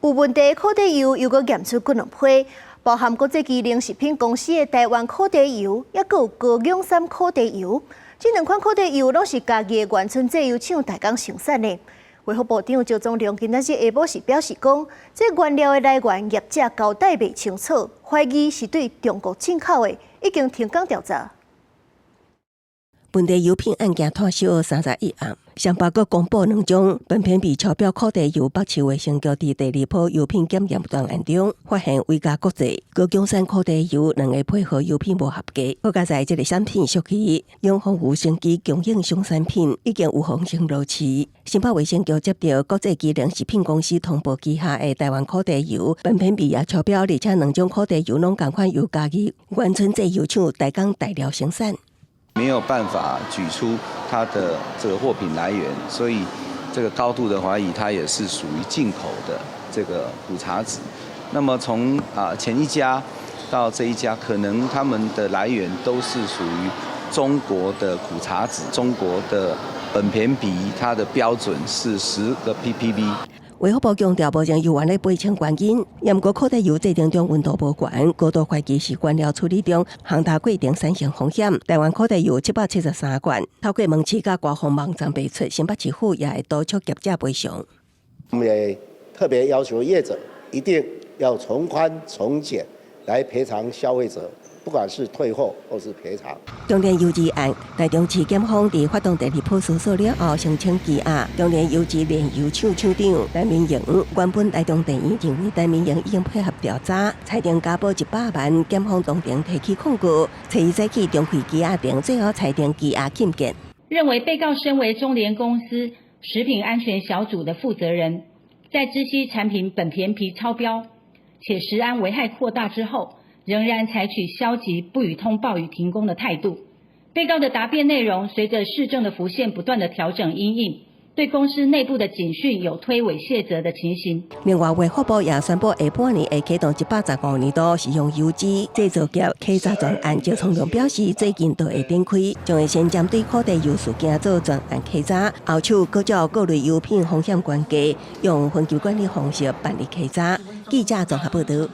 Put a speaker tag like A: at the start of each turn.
A: 有問題的烤地油又閣驗出幾兩批，包含國際機能食品公司的台灣烤地油，也閣有高陽山烤地油。這兩款烤地油攏是家己的原村製油廠大港生產的。衛福部長趙宗良今仔日下晡時表示講，這原料的來源業者交代未清楚，懷疑是對中國進口的，已經停工調查。
B: 本地油品案件拖燒31暗，上報閣公布兩種苯偏比超標烤地油，北市衛生局佇第二波油品檢驗段案中，發現違加國際高陽山烤地油兩個配合油品無合格。好佳在這個產品屬於用防腐升級供應商產品，已經有風險落市。新北衛生局接到國際機能食品公司通報旗下的台灣烤地油苯偏比也超標，而且兩種烤地油攏同款由家己原村製油廠大港大寮生產。
C: 沒有辦法舉出它的這個貨品來源，所以這個高度的懷疑，它也是屬於進口的這個苦茶籽。那麼從前一家到這一家，可能他們的來源都是屬於中國的苦茶籽，中國的苯偏比，它的標準是10個 ppb。
B: 衛福部強調，目前油源的賠償原因，驗過烤地油製程中溫度無懸，高度懷疑是原料處理中航太過程產生風險。台灣烤地油773罐，透過門市甲官方網站賣出，新北市府也會督促業者賠償。
D: 我們也特別要求業者一定要從寬從簡來賠償消費者。不管是退貨或是賠償。
B: 中聯油脂案，台中市檢方在發動第二波搜索了後，聲稱羈押中聯油脂煉油廠廠長陳明榮。原本台中地院認為陳明榮已經配合調查，裁定加保100萬，檢方當庭提起控告，找伊採取中規羈押定，最後裁定羈押禁見。
E: 認為被告身為中聯公司食品安全小組的負責人，在知悉產品苯偏比超標，且食安危害擴大之後，仍然採取消極不予通報與停工的態度。被告的答辯內容隨着事證的浮現，不斷的調整因應，對公司內部的警訊有推諉卸責的情形。
B: 另外，衛福部也宣布，下半年會啟動135年度食用油脂製造業稽查專案。趙宗良表示，最近都會展開，將會先針對烤地油事件做專案稽查，後續各照各類油品風險關係，用分級管理方式辦理稽查。記者綜合報道。